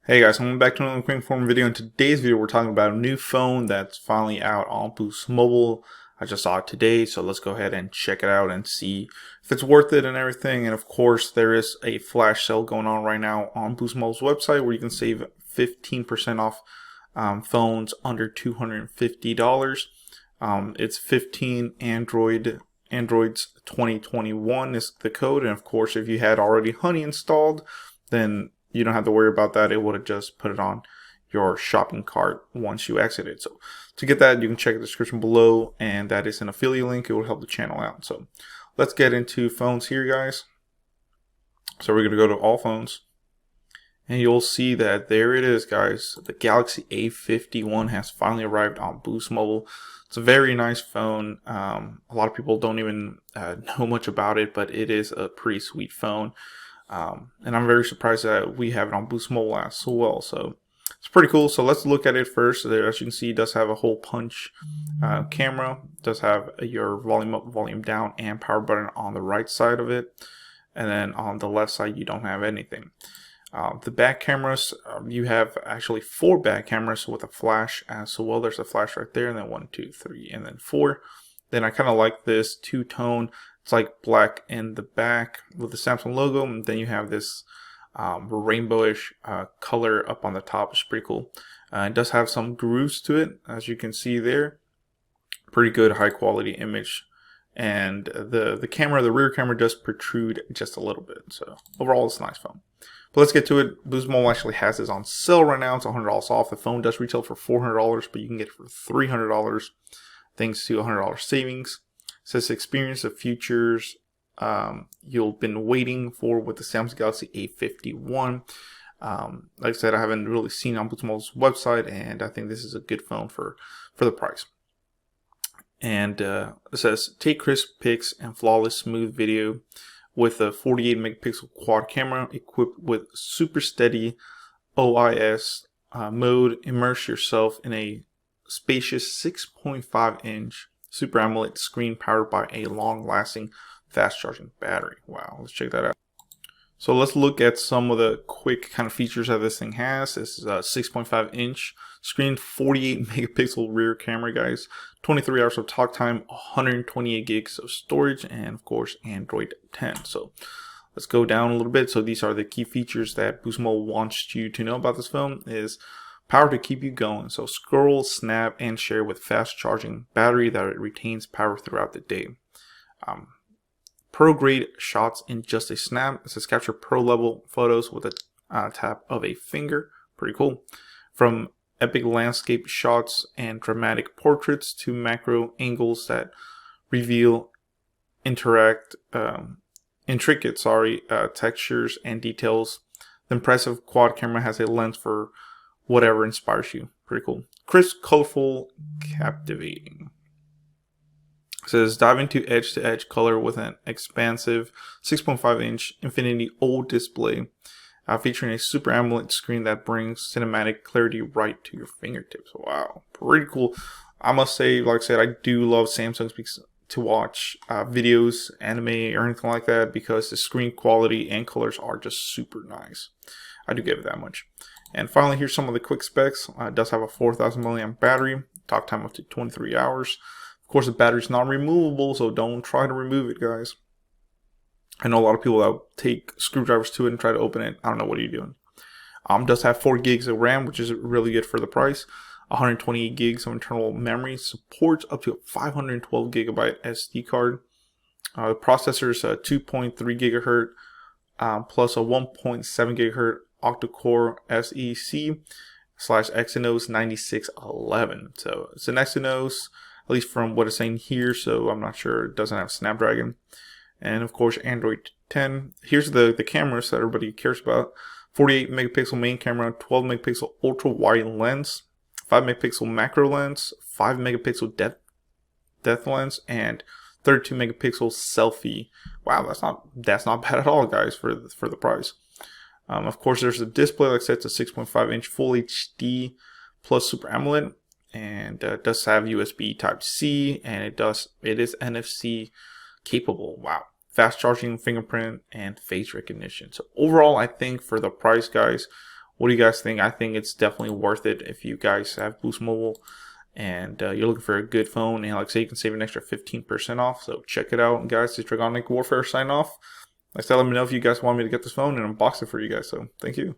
Hey guys, welcome back to another quick form video. In today's video, we're talking about a new phone that's finally out on Boost Mobile. I just saw it today, so let's go ahead and check it out and see if it's worth it and everything. And of course, there is a flash sale going on right now on Boost Mobile's website where you can save 15% off phones under $250. It's 15 Androids 2021 is the code, and of course, if you had already Honey installed, then you don't have to worry about that. It would have just put it on your shopping cart once you exit it. So to get that, you can check the description below, and that is an affiliate link. It will help the channel out. So let's get into phones here, guys. So we're going to go to all phones, and you'll see that there it is, guys. The Galaxy A51 has finally arrived on Boost Mobile. It's a very nice phone. A lot of people don't even know much about it, but it is a pretty sweet phone. And I'm very surprised that we have it on Boost Mobile as well. So it's pretty cool. So let's look at it first. There, as you can see, it does have a hole punch camera. It does have your volume up, volume down, and power button on the right side of it. And then on the left side, you don't have anything. The back cameras, you have actually 4 back cameras with a flash as well. There's a flash right there, and then 1, 2, 3, and then 4. Then I kind of like this two-tone. It's like black in the back with the Samsung logo, and then you have this rainbowish color up on the top. It's pretty cool. It does have some grooves to it, as you can see there. Pretty good high quality image, and the rear camera does protrude just a little bit. So overall, it's a nice phone. But let's get to it. Boost Mobile actually has this on sale right now. It's $100 off. The phone does retail for $400, but you can get it for $300 thanks to $100 savings. It says experience the features you've been waiting for with the Samsung Galaxy A51. Like I said, I haven't really seen it on Boost Mobile's website, and I think this is a good phone for the price. And it says take crisp pics and flawless smooth video with a 48 megapixel quad camera equipped with super steady OIS mode. Immerse yourself in a spacious 6.5 inch Super AMOLED screen powered by a long-lasting fast-charging battery. Wow, let's check that out. So let's look at some of the quick kind of features that this thing has. This is a 6.5 inch screen, 48 megapixel rear camera, guys, 23 hours of talk time, 128 gigs of storage, and of course Android 10. So let's go down a little bit. So these are the key features that Boost Mobile wants you to know about this phone. Is power to keep you going. So scroll, snap, and share with fast charging battery that retains power throughout the day. Pro grade shots in just a snap. It says capture pro level photos with a tap of a finger. Pretty cool. From epic landscape shots and dramatic portraits to macro angles that reveal intricate textures and details. The impressive quad camera has a lens for whatever inspires you. Pretty cool. Crisp, colorful, captivating. It says dive into edge-to-edge color with an expansive 6.5 inch Infinity O display featuring a Super AMOLED screen that brings cinematic clarity right to your fingertips. Wow, pretty cool. I must say, like I said, I do love Samsung to watch videos, anime, or anything like that because the screen quality and colors are just super nice. I do give it that much. And finally, here's some of the quick specs. It does have a 4,000 milliamp battery, talk time up to 23 hours. Of course, the battery's not removable, so don't try to remove it, guys. I know a lot of people that take screwdrivers to it and try to open it. I don't know what are you doing. Does have 4 gigs of RAM, which is really good for the price. 128 gigs of internal memory. Supports up to a 512 gigabyte SD card. The processor is a 2.3 gigahertz plus a 1.7 gigahertz octa-core SEC / Exynos 9611. So it's an Exynos, at least from what it's saying here, so I'm not sure. It doesn't have Snapdragon. And of course Android 10. Here's the cameras that everybody cares about. 48 megapixel main camera, 12 megapixel ultra wide lens, 5 megapixel macro lens, 5 megapixel depth lens, and 32 megapixel selfie. Wow, that's not bad at all, guys, for the price. Of course, there's a display. Like I said, it's a 6.5 inch Full HD plus Super AMOLED, and it does have USB Type-C, and it is NFC capable. Wow, fast charging, fingerprint, and face recognition. So overall, I think for the price, guys, What do you guys think? I think it's definitely worth it if you guys have Boost Mobile and you're looking for a good phone. And like I say, you can save an extra 15% off. So check it out, guys. This is Dragonic Warfare sign off. Like I said, let me know if you guys want me to get this phone and unbox it for you guys. So thank you.